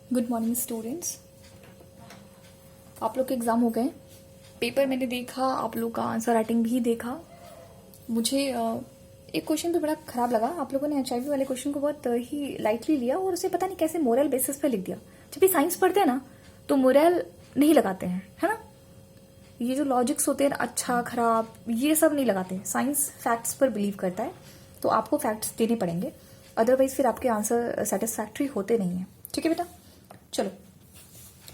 Good morning students. आप लोग के एग्ज़ाम हो गए। पेपर मैंने देखा, आप लोग का आंसर राइटिंग भी देखा। मुझे एक क्वेश्चन तो बड़ा ख़राब लगा। आप लोगों ने एचआईवी वाले क्वेश्चन को बहुत ही लाइटली लिया और उसे पता नहीं कैसे मोरल बेसिस पे लिख दिया। जब भी साइंस पढ़ते हैं ना तो मोरल नहीं लगाते हैं, है ना। ये जो लॉजिक्स होते हैं अच्छा खराब ये सब नहीं लगाते। साइंस फैक्ट्स पर बिलीव करता है, तो आपको फैक्ट्स देने पड़ेंगे, अदरवाइज फिर आपके आंसर सेटिस्फैक्ट्री होते नहीं हैं। ठीक है बेटा, चलो।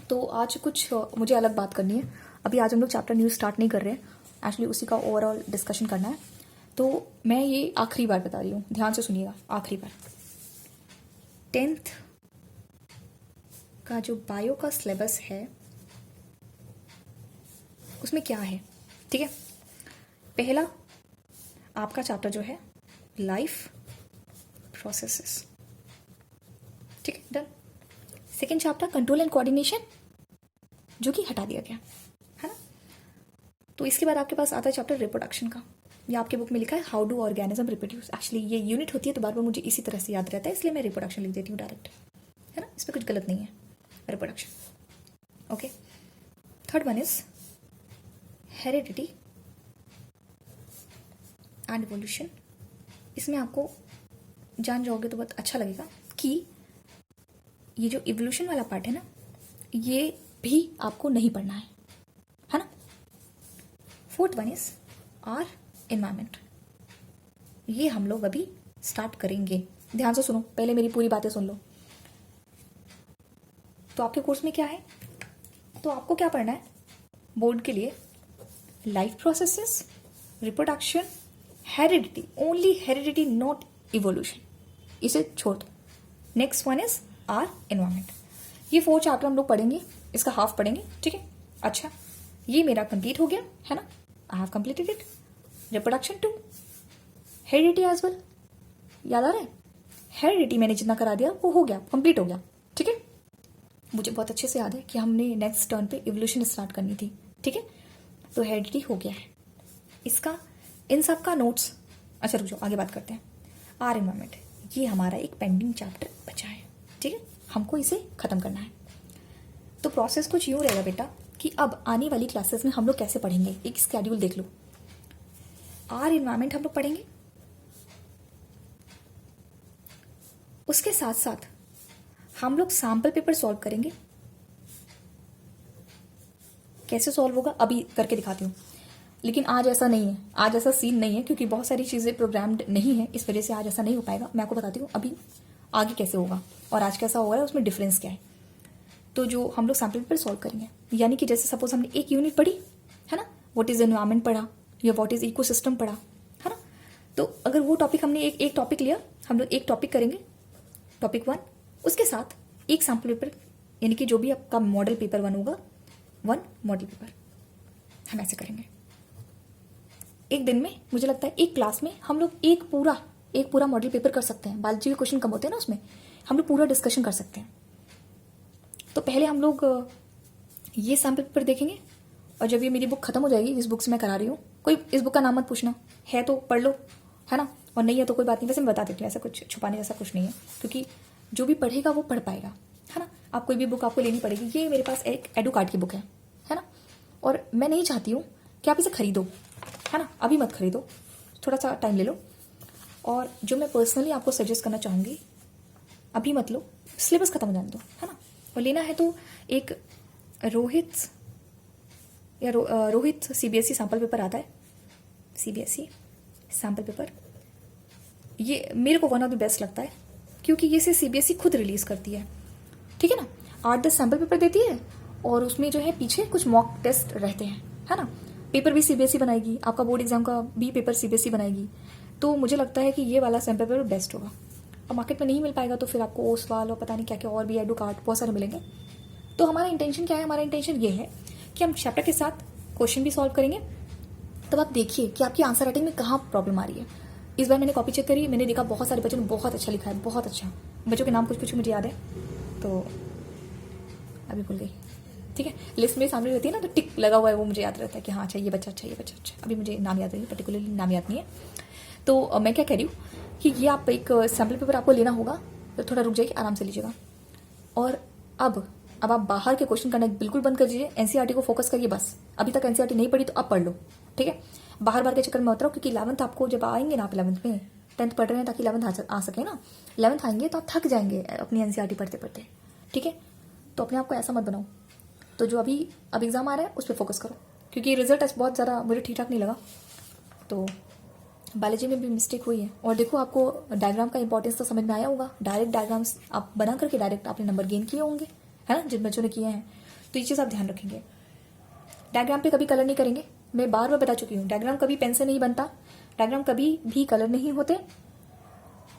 तो आज कुछ मुझे अलग बात करनी है। अभी आज हम लोग चैप्टर न्यू स्टार्ट नहीं कर रहे हैं, एक्चुअली उसी का ओवरऑल डिस्कशन करना है। तो मैं ये आखिरी बार बता रही हूँ, ध्यान से सुनिएगा। आखिरी बार 10th का जो बायो का सिलेबस है उसमें क्या है, ठीक है। पहला आपका चैप्टर जो है लाइफ प्रोसेसेस, ठीक है, done. Second chapter control and coordination, जो कि हटा दिया गया है ना। तो इसके बाद आपके पास आता है चैप्टर रिप्रोडक्शन का। ये आपके बुक में लिखा है how do organism reproduce. Actually ये यूनिट होती है तो बार बार मुझे इसी तरह से याद रहता है, इसलिए मैं रिप्रोडक्शन लिख देती हूँ डायरेक्ट, है ना। इसमें कुछ गलत नहीं है, reproduction. Okay, third one is heredity and evolution. इसमें आपको जान जाओगे तो बहुत अच्छा लगेगा कि ये जो इवोल्यूशन वाला पार्ट है ना, ये भी आपको नहीं पढ़ना है ना। Fourth one is our environment. ये हम लोग अभी स्टार्ट करेंगे। ध्यान से सुनो, पहले मेरी पूरी बातें सुन लो। तो आपके कोर्स में क्या है, तो आपको क्या पढ़ना है बोर्ड के लिए, life processes, reproduction, heredity, only heredity not evolution, इसे छोड़ दो। Next one is our environment. ये 4 चैप्टर हम लोग पढ़ेंगे, इसका हाफ पढ़ेंगे, ठीक है। अच्छा, ये मेरा कंप्लीट हो गया है ना, I have completed it. Reproduction 2, heredity as well, याद आ रहा है। हेरिडिटी मैंने जितना करा दिया वो हो गया, कंप्लीट हो गया, ठीक है। मुझे बहुत अच्छे से याद है कि हमने नेक्स्ट टर्न पे इवोल्यूशन स्टार्ट करनी थी, ठीक है। तो हेरिडिटी हो गया है इसका, इन सब का नोट्स। अच्छा रुक जाओ, आगे बात करते हैं। आर एनवायरमेंट, ये हमारा एक पेंडिंग चैप्टर बचा है, ठीक है, हमको इसे खत्म करना है। तो प्रोसेस कुछ यूँ रहेगा बेटा कि अब आने वाली क्लासेस में हम लोग कैसे पढ़ेंगे, एक स्केड्यूल देख लो। आर एनवायरमेंट हम लोग पढ़ेंगे, उसके साथ साथ हम लोग सैम्पल पेपर सॉल्व करेंगे। कैसे सॉल्व होगा अभी करके दिखाती हूँ, लेकिन आज ऐसा नहीं है, आज ऐसा सीन नहीं है क्योंकि बहुत सारी चीज़ें प्रोग्राम्ड नहीं है, इस वजह से आज ऐसा नहीं हो पाएगा। मैं आपको बताती हूँ अभी आगे कैसे होगा और आज कैसा हो रहा है उसमें डिफरेंस क्या है। तो जो हम लोग सैम्पल पेपर सॉल्व करेंगे, यानी कि जैसे सपोज हमने एक यूनिट पढ़ी है ना, व्हाट इज एनवायरमेंट पढ़ा या व्हाट इज इकोसिस्टम पढ़ा, है ना। तो अगर वो टॉपिक हमने एक टॉपिक लिया, हम लोग एक टॉपिक करेंगे, टॉपिक 1, उसके साथ एक सैम्पल पेपर, यानी कि जो भी आपका मॉडल पेपर 1 होगा, 1 मॉडल पेपर हम ऐसे करेंगे एक दिन में। मुझे लगता है एक क्लास में हम लोग एक पूरा मॉडल पेपर कर सकते हैं। बायोलॉजी के क्वेश्चन कम होते हैं ना, उसमें हम लोग पूरा डिस्कशन कर सकते हैं। तो पहले हम लोग ये सैम्पल पेपर देखेंगे, और जब ये मेरी बुक खत्म हो जाएगी, इस बुक से मैं करा रही हूँ, कोई इस बुक का नाम मत पूछना, है तो पढ़ लो, है ना, और नहीं है तो कोई बात नहीं। वैसे मैं बता देती हूँ, ऐसा कुछ छुपाने जैसा कुछ नहीं है, क्योंकि जो भी पढ़ेगा वो पढ़ पाएगा, है ना। आप कोई भी बुक आपको लेनी पड़ेगी। ये मेरे पास एक एडू कार्ड की बुक है ना, और मैं नहीं चाहती हूँ कि आप इसे खरीदो, है ना, अभी मत खरीदो, थोड़ा सा टाइम ले लो। और जो मैं पर्सनली आपको सजेस्ट करना चाहूँगी, अभी मत लो, सिलेबस खत्म हो जाने दो, है ना। और लेना है तो एक रोहित सीबीएसई सैम्पल पेपर आता है, सीबीएसई सैम्पल पेपर, ये मेरे को वन ऑफ द बेस्ट लगता है, क्योंकि ये से सीबीएसई खुद रिलीज करती है, ठीक है ना। 8-10 सैम्पल पेपर देती है और उसमें जो है पीछे कुछ मॉक टेस्ट रहते हैं, है ना। पेपर भी सीबीएसई बनाएगी, आपका बोर्ड एग्जाम का भी पेपर सीबीएसई बनाएगी। तो मुझे लगता है कि ये वाला सैम्पल पेपर बेस्ट होगा। अब मार्केट में नहीं मिल पाएगा तो फिर आपको ओसवाल और पता नहीं क्या क्या और भी एडू कार्ड बहुत सारे मिलेंगे। तो हमारा इंटेंशन क्या है, हमारा इंटेंशन ये है कि हम चैप्टर के साथ क्वेश्चन भी सॉल्व करेंगे। तब आप देखिए कि आपकी आंसर राइटिंग में कहाँ प्रॉब्लम आ रही है। इस बार मैंने कॉपी चेक करी, मैंने देखा बहुत सारे बच्चों ने बहुत अच्छा लिखा है, बहुत अच्छा। बच्चों के नाम कुछ कुछ मुझे याद है, तो अभी भूल गई, ठीक है। लिस्ट मेरे सामने रहती है ना, तो टिक लगा हुआ है, वो मुझे याद रहता है कि हाँ अच्छा ये बच्चा अच्छा, ये बच्चा अच्छा। अभी मुझे नाम याद नहीं, पर्टिकुलरली नाम याद नहीं है। तो मैं क्या कह रही हूँ कि ये आप एक सैम्पल पेपर आपको लेना होगा, तो थोड़ा रुक जाइए, आराम से लीजिएगा। और अब आप बाहर के क्वेश्चन करना बिल्कुल बंद कर दीजिए, एनसीईआरटी को फोकस करिए बस। अभी तक एनसीईआरटी नहीं पढ़ी तो अब पढ़ लो, ठीक है। बाहर के चक्कर में उतरो, क्योंकि 11th आपको जब आएंगे ना, आप 11th में 10th पढ़ रहे हैं ताकि 11th आ सके ना, 11th आएंगे तो आप थक जाएंगे अपनी एनसीईआरटी पढ़ते पढ़ते, ठीक है। तो अपने आप को ऐसा मत बनाओ। तो जो अब एग्जाम आ रहा है उस पर फोकस करो, क्योंकि रिजल्ट बहुत ज़्यादा मुझे ठीक ठाक नहीं लगा। तो बायोलॉजी में भी मिस्टेक हुई है। और देखो, आपको डायग्राम का इंपॉर्टेंस तो समझ में आया होगा। डायरेक्ट डायग्राम्स आप बना करके डायरेक्ट आपने नंबर गेन किए होंगे, है ना, जिन बच्चों ने किए हैं। तो ये चीज़ आप ध्यान रखेंगे। डायग्राम पे कभी कलर नहीं करेंगे, मैं बार बार बता चुकी हूँ। डायग्राम कभी पेन से नहीं बनता, डायग्राम कभी भी कलर नहीं होते।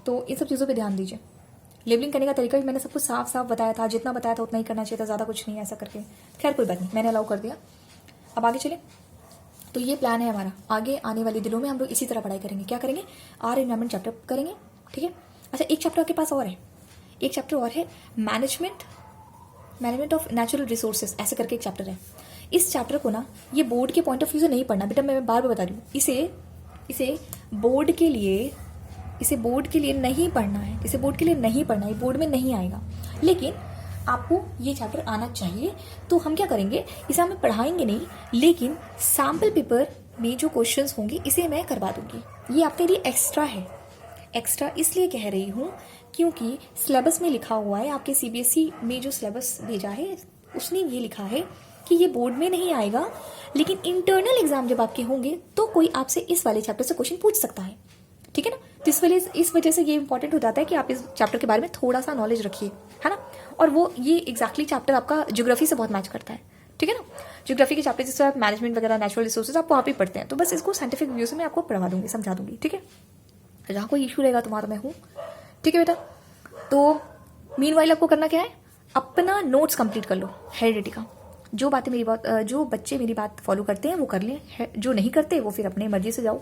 तो इन सब चीज़ों पे ध्यान दीजिए। लेबलिंग करने का तरीका भी मैंने सब कुछ साफ साफ बताया था, जितना बताया था उतना ही करना चाहिए था, ज़्यादा कुछ नहीं ऐसा करके। खैर कोई बात नहीं, मैंने अलाउ कर दिया। अब आगे चले। तो ये प्लान है हमारा, आगे आने वाले दिनों में हम लोग इसी तरह पढ़ाई करेंगे। क्या करेंगे, आर एनवायरमेंट चैप्टर करेंगे, ठीक है। अच्छा, एक चैप्टर आपके पास और है, एक चैप्टर और है, मैनेजमेंट ऑफ नेचुरल रिसोर्सेज, ऐसे करके एक चैप्टर है। इस चैप्टर को ना, ये बोर्ड के पॉइंट ऑफ व्यू से नहीं पढ़ना बेटा, मैं बार बार बता रही हूँ। इसे बोर्ड के लिए नहीं पढ़ना है, इसे बोर्ड के लिए नहीं पढ़ना है, बोर्ड में नहीं आएगा। लेकिन आपको ये चैप्टर आना चाहिए। तो हम क्या करेंगे, इसे हमें पढ़ाएंगे नहीं, लेकिन सैम्पल पेपर में जो क्वेश्चंस होंगे इसे मैं करवा दूंगी। ये आपके लिए एक्स्ट्रा है। एक्स्ट्रा इसलिए कह रही हूँ क्योंकि सिलेबस में लिखा हुआ है, आपके सीबीएसई में जो सिलेबस भेजा है उसने ये लिखा है कि ये बोर्ड में नहीं आएगा, लेकिन इंटरनल एग्जाम जब आपके होंगे तो कोई आपसे इस वाले चैप्टर से क्वेश्चन पूछ सकता है, ठीक है ना। तो इस वजह से ये इंपॉर्टेंट हो जाता है कि आप इस चैप्टर के बारे में थोड़ा सा नॉलेज रखिए, है ना। और वो ये एग्जैक्टली चैप्टर आपका ज्योग्राफी से बहुत मैच करता है, ठीक है ना। ज्योग्राफी के चैप्टर जिससे आप मैनेजमेंट वगैरह नेचुरल रिसोर्सेज आप वहाँ पे पढ़ते हैं। तो बस इसको साइंटिफिक व्यू से मैं आपको पढ़वा दूंगी, समझा दूंगी, ठीक है। जहाँ कोई इशू रहेगा तुम्हारा मैं हूँ, ठीक है बेटा। तो मीनवाइल आपको करना क्या है, अपना नोट्स कंप्लीट कर लो हेरिडिटी का। जो बच्चे मेरी बात फॉलो करते हैं वो कर लें, जो नहीं करते वो फिर अपनी मर्जी से जाओ।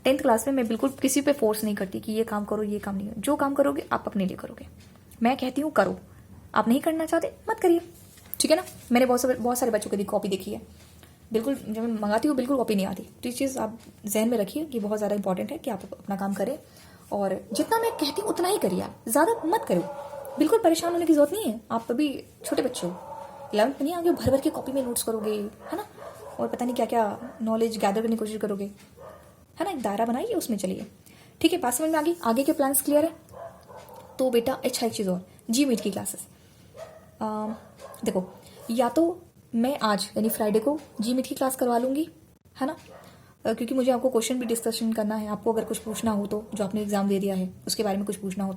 10th क्लास में मैं बिल्कुल किसी पे फोर्स नहीं करती कि ये काम करो ये काम नहीं। जो काम करोगे आप अपने लिए करोगे, मैं कहती हूँ करो। आप नहीं करना चाहते मत करिए, ठीक है ना। मैंने बहुत सारे बच्चों की कॉपी देखी है, बिल्कुल जब मैं मंगाती हूँ बिल्कुल कॉपी नहीं आती। तो ये चीज़ आप जहन में रखिए कि बहुत ज़्यादा इंपॉर्टेंट है कि आप अपना काम करें, और जितना मैं कहती हूँ उतना ही करिए, आप ज़्यादा मत करो। बिल्कुल परेशान होने की जरूरत नहीं है, आप अभी छोटे बच्चे हो, 11th में नहीं आगे भर भर के कॉपी में नोट्स करोगे, है ना, और पता नहीं क्या क्या नॉलेज गैदर करने की कोशिश करोगे, है ना। एक दायरा बनाइए, उसमें चलिए, ठीक है। बात समझ में आगे के प्लान्स क्लियर है। तो बेटा अच्छा एक चीज़ और, GMAT की क्लासेस देखो, या तो मैं आज यानी फ्राइडे को GMAT की क्लास करवा लूँगी, है ना, क्योंकि मुझे आपको क्वेश्चन भी डिस्कशन करना है। आपको अगर कुछ पूछना हो तो, जो आपने एग्जाम दे दिया है उसके बारे में कुछ पूछना हो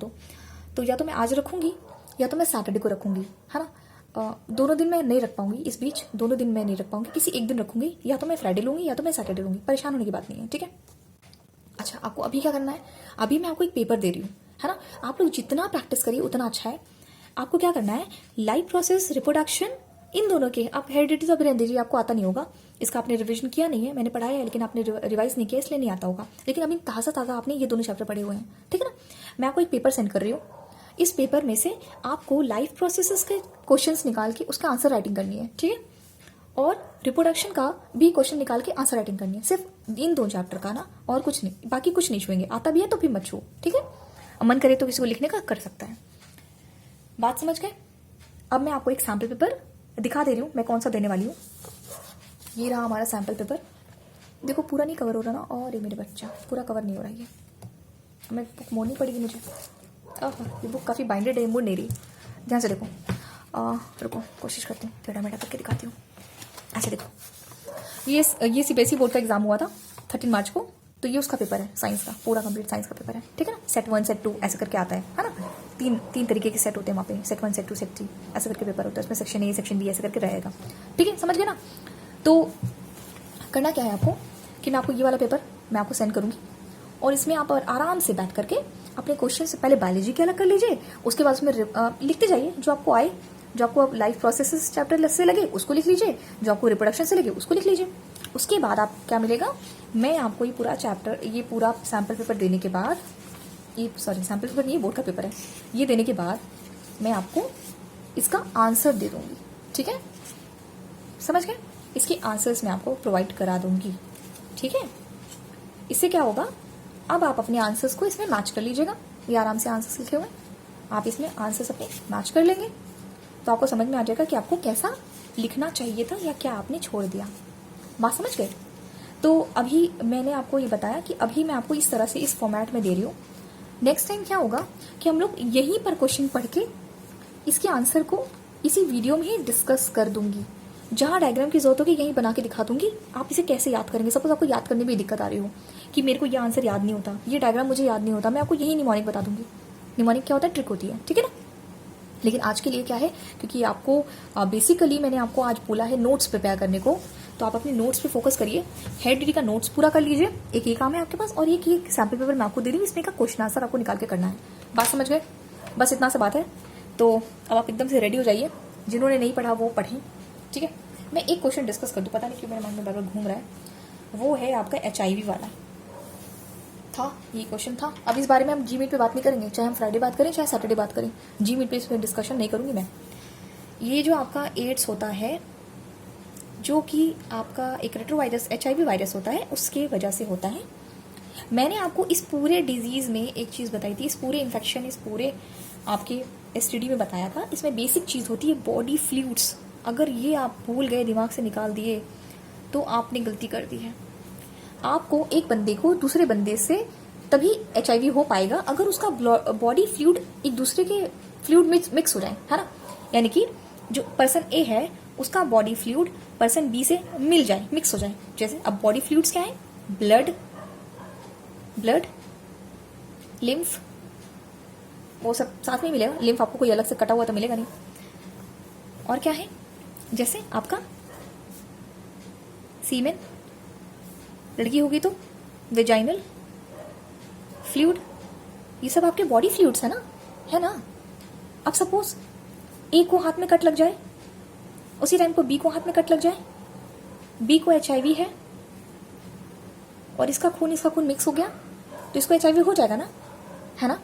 तो या तो मैं आज रखूँगी या तो मैं सैटरडे को रखूँगी, है ना। दोनों दिन मैं नहीं रख पाऊंगी, इस बीच दोनों दिन मैं नहीं रख पाऊंगी, किसी एक दिन रखूंगी, या तो मैं फ्राइडे लूंगी या तो मैं सैटरडे लूंगी। परेशान होने की बात नहीं है, ठीक है। अच्छा, आपको अभी क्या करना है, अभी मैं आपको एक पेपर दे रही हूँ, है ना। आप लोग जितना प्रैक्टिस करिए उतना अच्छा है। आपको क्या करना है, लाइफ प्रोसेस, रिप्रोडक्शन, इन दोनों के आप हेरिडिटी तो अभी रहने दीजिए, आपको आता नहीं होगा, इसका आपने रिविजन किया नहीं है, मैंने पढ़ाया है लेकिन आपने रिवाइज नहीं किया इसलिए नहीं आता होगा। लेकिन अभी ताज़ा आपने ये दोनों चैप्टर पढ़े हुए हैं, ठीक है ना। मैं आपको एक पेपर सेंड कर रही हूँ, इस पेपर में से आपको लाइफ प्रोसेसेस के क्वेश्चंस निकाल के उसका आंसर राइटिंग करनी है, ठीक है। और रिप्रोडक्शन का भी क्वेश्चन निकाल के आंसर राइटिंग करनी है, सिर्फ इन 2 चैप्टर का ना, और कुछ नहीं, बाकी कुछ नहीं छुएंगे। आता भी है तो फिर मत छुओ, ठीक है। मन करे तो किसी को लिखने का कर सकता है। बात समझ गए। अब मैं आपको एक सैम्पल पेपर दिखा दे रही हूँ, मैं कौन सा देने वाली हूँ। ये रहा हमारा सैम्पल पेपर, देखो पूरा नहीं कवर हो रहा ना, और ये मेरे बच्चा पूरा कवर नहीं हो रहा है, हमें बुक मोड़नी पड़ेगी मुझे। ये बुक काफ़ी बाइंडेड है, मुड़ नहीं रही, ध्यान से देखो। रुको कोशिश करती हूँ, टेढ़ा मेढ़ा करके दिखाती हूँ। अच्छा देखो, ये सीबीएसई बोर्ड का एग्जाम हुआ था 13 मार्च को, तो ये उसका पेपर है, साइंस का, पूरा कंप्लीट साइंस का पेपर है, ठीक है ना। सेट 1 सेट 2 ऐसे करके आता है ना। तीन तरीके के सेट होते हैं वहाँ पे, सेट 1 सेट 2 सेट 3 ऐसे करके पेपर होता है, उसमें सेक्शन A सेक्शन B ऐसे करके रहेगा, ठीक है, समझ गए ना। तो करना क्या है आपको कि मैं आपको ये वाला पेपर मैं आपको सेंड करूँगी, और इसमें आप आराम से बैठ करके अपने क्वेश्चन से पहले बायोलॉजी के अलग कर लीजिए, उसके बाद उसमें लिखते जाइए जो आपको आए, जो आपको लाइफ प्रोसेसेस चैप्टर से लगे उसको लिख लीजिए, जो आपको रिप्रोडक्शन से लगे उसको लिख लीजिए। उसके बाद आप क्या मिलेगा, मैं आपको ये पूरा चैप्टर, ये पूरा सैम्पल पेपर देने के बाद, सैम्पल पेपर नहीं, ये बोर्ड का पेपर है, ये देने के बाद मैं आपको इसका आंसर दे दूंगी, ठीक है, समझ गए। इसके आंसर्स मैं आपको प्रोवाइड करा दूंगी, ठीक है। इससे क्या होगा, अब आप अपने आंसर्स को इसमें मैच कर लीजिएगा। ये आराम से आंसर्स लिखे हुए, आप इसमें आंसर्स अपने मैच कर लेंगे, तो आपको समझ में आ जाएगा कि आपको कैसा लिखना चाहिए था या क्या आपने छोड़ दिया। बात समझ गए? तो अभी मैंने आपको ये बताया कि अभी मैं आपको इस तरह से इस फॉर्मेट में दे रही हूँ। नेक्स्ट टाइम क्या होगा कि हम लोग यहीं पर क्वेश्चन पढ़ के इसके आंसर को इसी वीडियो में ही डिस्कस कर दूंगी। जहां डायग्राम की जरूरत होगी यहीं बना के दिखा दूंगी। आप इसे कैसे याद करेंगे? सपोज आपको याद करने में दिक्कत आ रही हो कि मेरे को ये आंसर याद नहीं होता, ये डायग्राम मुझे याद नहीं होता, मैं आपको यही निमोनिक बता दूंगी। निमोनिक क्या होता है? ट्रिक होती है, ठीक है ना। लेकिन आज के लिए क्या है, क्योंकि आपको बेसिकली मैंने आपको आज बोला है नोट्स प्रिपेयर करने को, तो आप अपने नोट्स पे फोकस करिए। हेड डी का नोट्स पूरा कर लीजिए, एक ये काम है आपके पास, और एक सैम्पल पेपर मैं आपको दे रही हूँ, इसमें का क्वेश्चन आंसर आपको निकाल के करना है। बात समझ गए? बस इतना सा बात है। तो अब आप एकदम से रेडी हो जाइए। जिन्होंने नहीं पढ़ा वो पढ़ें, ठीक है। मैं एक क्वेश्चन डिस्कस कर दूं, पता नहीं क्यों मेरे मन में बार बार घूम रहा है। वो है आपका HIV वाला था, ये क्वेश्चन था। अब इस बारे में हम जीमीट पे बात नहीं करेंगे, चाहे हम फ्राइडे बात करें चाहे सैटरडे बात करें। जीमीट पे इस पर डिस्कशन नहीं करूंगी मैं। ये जो आपका एड्स होता है, जो कि आपका एक रेट्रोवायरस HIV वायरस होता है, उसके वजह से होता है। मैंने आपको इस पूरे डिजीज में एक चीज बताई थी, इस पूरे इन्फेक्शन, इस पूरे आपके STD में बताया था। इसमें बेसिक चीज होती है बॉडी फ्लूइड्स। अगर ये आप भूल गए, दिमाग से निकाल दिए, तो आपने गलती कर दी है। आपको एक बंदे को दूसरे बंदे से तभी HIV हो पाएगा अगर उसका बॉडी फ्लूइड एक दूसरे के फ्लूइड मिक्स हो जाए, है ना। यानी कि जो पर्सन A है उसका बॉडी फ्लूइड पर्सन B से मिल जाए, मिक्स हो जाए। जैसे अब बॉडी फ्लूइड्स क्या है? ब्लड, लिम्फ, वो सब साथ में मिलेगा। लिम्फ आपको कोई अलग से कटा हुआ तो मिलेगा नहीं। और क्या है? जैसे आपका सीमेन, लड़की होगी तो वेजाइनल फ्लूइड, ये सब आपके बॉडी फ्लूइड्स है ना, है ना। अब सपोज A को हाथ में कट लग जाए, उसी टाइम को B को हाथ में कट लग जाए, B को HIV है और इसका खून मिक्स हो गया, तो इसको HIV हो जाएगा ना, है ना।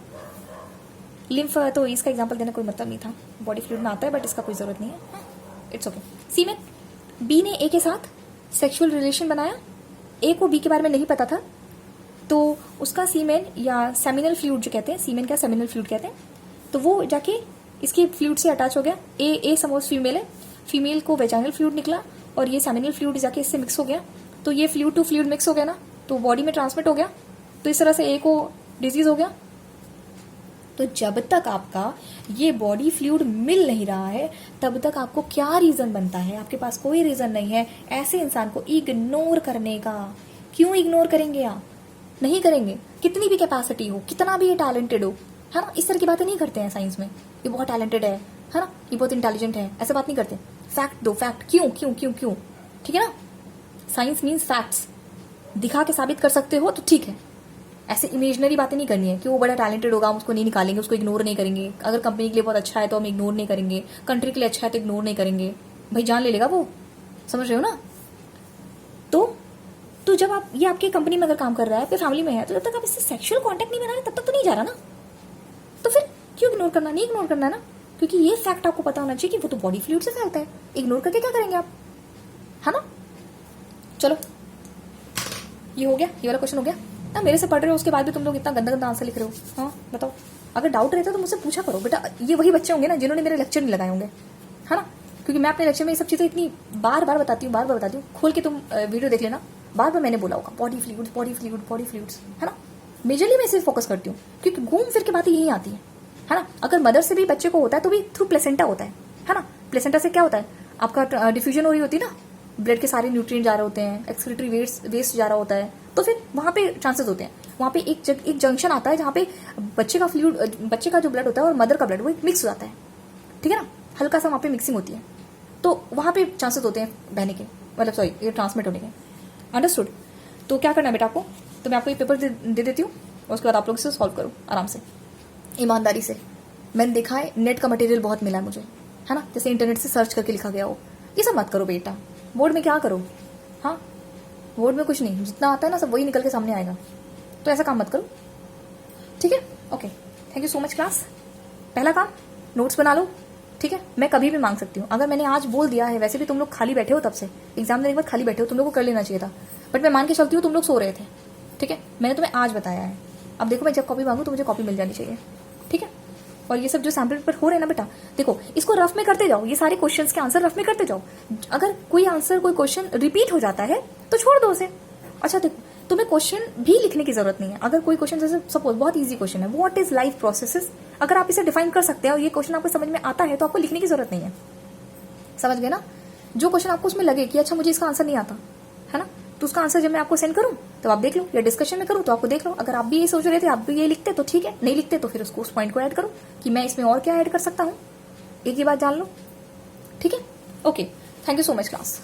लिम्फ तो इसका एग्जांपल देना कोई मतलब नहीं था, बॉडी फ्लूइड में आता है, बट इसका कोई जरूरत नहीं है, इट्स ओके। सीमेन, B ने A के साथ सेक्सुअल रिलेशन बनाया, A को B के बारे में नहीं पता था, तो उसका सीमेन या सेमिनल फ्लूइड जो कहते हैं, सीमेन क्या सेमिनल फ्लूइड कहते हैं, तो वो जाके इसके फ्लूइड से अटैच हो गया। ए सपोज फीमेल है, फीमेल को वेजाइनल फ्लूइड निकला और ये सेमिनल फ्लूइड जाके इससे मिक्स हो गया, तो ये फ्लूइड टू फ्लूइड मिक्स हो गया ना, तो बॉडी में ट्रांसमिट हो गया, तो इस तरह से A को डिजीज हो गया। तो जब तक आपका ये बॉडी फ्लूइड मिल नहीं रहा है, तब तक आपको क्या रीजन बनता है? आपके पास कोई रीजन नहीं है ऐसे इंसान को इग्नोर करने का। क्यों इग्नोर करेंगे आप? नहीं करेंगे, कितनी भी कैपेसिटी हो, कितना भी ये टैलेंटेड हो, है ना। इस तरह की बातें नहीं करते हैं साइंस में, ये बहुत टैलेंटेड है ना, ये बहुत इंटेलिजेंट है, ऐसे बात नहीं करते। फैक्ट दो, फैक्ट। क्यों क्यों क्यों क्यों, ठीक है ना। Science means facts. दिखा के साबित कर सकते हो तो ठीक है, ऐसे इमेजनरी बातें नहीं करनी है कि वो बड़ा टैलेंटेड होगा, हम उसको नहीं निकालेंगे, उसको इग्नोर नहीं करेंगे। अगर कंपनी के लिए बहुत अच्छा है तो हम इग्नोर नहीं करेंगे, कंट्री के लिए अच्छा है तो इग्नोर नहीं करेंगे। भाई जान ले लेगा वो, समझ रहे हो ना। तो जब आप ये आपकी कंपनी में अगर काम कर रहा है, फिर फैमिली में है, तो जब तक आप इससे सेक्सुअल कांटेक्ट नहीं बना रहे तब तक तो नहीं जा रहा ना। तो फिर क्यों इग्नोर करना? नहीं इग्नोर करना ना, क्योंकि ये फैक्ट आपको पता होना चाहिए कि वो तो बॉडी फ्लूइड से फैलता है। इग्नोर करके क्या करेंगे आप, है ना। चलो ये हो गया, ये वाला क्वेश्चन हो गया ना। मेरे से पढ़ रहे हो उसके बाद भी तुम लोग इतना गंदा गंदा आंसर लिख रहे हो। हाँ बताओ, अगर डाउट रहता तो मुझसे पूछा करो बेटा। ये वही बच्चे होंगे ना जिन्होंने मेरे लेक्चर नहीं लगाए होंगे, है ना, क्योंकि मैं अपने लेक्चर में ये सब चीजें इतनी बार बार बताती हूँ, बार बार बताती हूँ। खोल के तुम वीडियो देख लेना, बार बार मैंने बोला होगा body fluids, body fluid, body fluids, है ना। मेजरली मैं इसे फोकस करती हूँ क्योंकि घूम फिर के बातें यही आती है ना। अगर मदर से भी बच्चे को होता है तो भी थ्रू प्लेसेंटा होता है ना। प्लेसेंटा से क्या होता है, आपका डिफ्यूजन हो रही होती है ना, ब्लड के सारे न्यूट्रिएंट जा रहे होते हैं, एक्सक्रीटरी वेस्ट जा रहा होता है, तो फिर वहां पे चांसेस होते हैं। वहां पे एक जंक्शन आता है जहां पे बच्चे का फ्लूइड, बच्चे का जो ब्लड होता है और मदर का ब्लड वो मिक्स हो जाता है, ठीक है ना। हल्का सा वहां पे मिक्सिंग होती है, तो वहां पे चांसेस होते हैं बहने के, मतलब सॉरी ये ट्रांसमिट होने के। अंडरस्टूड। तो क्या करना है बेटा आपको, तो मैं आपको ये पेपर दे देती हूँ और उसके बाद आप लोग इसे सॉल्व करो आराम से, ईमानदारी से। मैंने देखा है नेट का मटेरियल बहुत मिला है मुझे, है ना, जैसे इंटरनेट से सर्च करके लिखा गया हो। ये सब मत करो बेटा, बोर्ड में क्या करो। हाँ बोर्ड में कुछ नहीं, जितना आता है ना सब वही निकल के सामने आएगा, तो ऐसा काम मत करो, ठीक है। Okay, thank you so much class. पहला काम नोट्स बना लो, ठीक है। मैं कभी भी मांग सकती हूँ, अगर मैंने आज बोल दिया है, वैसे भी तुम लोग खाली बैठे हो, तब से एग्जाम देने के बाद खाली बैठे हो, तुम लोग को कर लेना चाहिए था, बट मैं मान के चलती हूँ तुम लोग सो रहे थे, ठीक है। मैंने तुम्हें आज बताया है, अब देखो मैं जब कॉपी मांगू तो मुझे कॉपी मिल जानी चाहिए, ठीक है। और ये सब जो सैम्पल पेपर हो रहे हैं ना बेटा, देखो इसको रफ में करते जाओ, ये सारे क्वेश्चंस के आंसर रफ में करते जाओ। अगर कोई आंसर, कोई क्वेश्चन रिपीट हो जाता है तो छोड़ दो उसे। अच्छा देखो, तुम्हें क्वेश्चन भी लिखने की जरूरत नहीं है। अगर कोई क्वेश्चन, जैसे सपोज बहुत इजी क्वेश्चन है, व्हाट इज लाइफ प्रोसेसेस, अगर आप इसे डिफाइन कर सकते हैं और ये क्वेश्चन आपको समझ में आता है तो आपको लिखने की जरूरत नहीं है। समझ गए ना? जो क्वेश्चन आपको उसमें लगे कि अच्छा मुझे इसका आंसर नहीं आता है ना, तो उसका आंसर जब मैं आपको सेंड करूं तो आप देख लो, या डिस्कशन में करूं तो आपको देख लो। अगर आप भी ये सोच रहे थे, आप भी ये लिखते तो ठीक है, नहीं लिखते तो फिर उसको, उस पॉइंट को ऐड करो कि मैं इसमें और क्या ऐड कर सकता हूं, एक ही बात जान लो। ठीक है, okay, thank you so much class.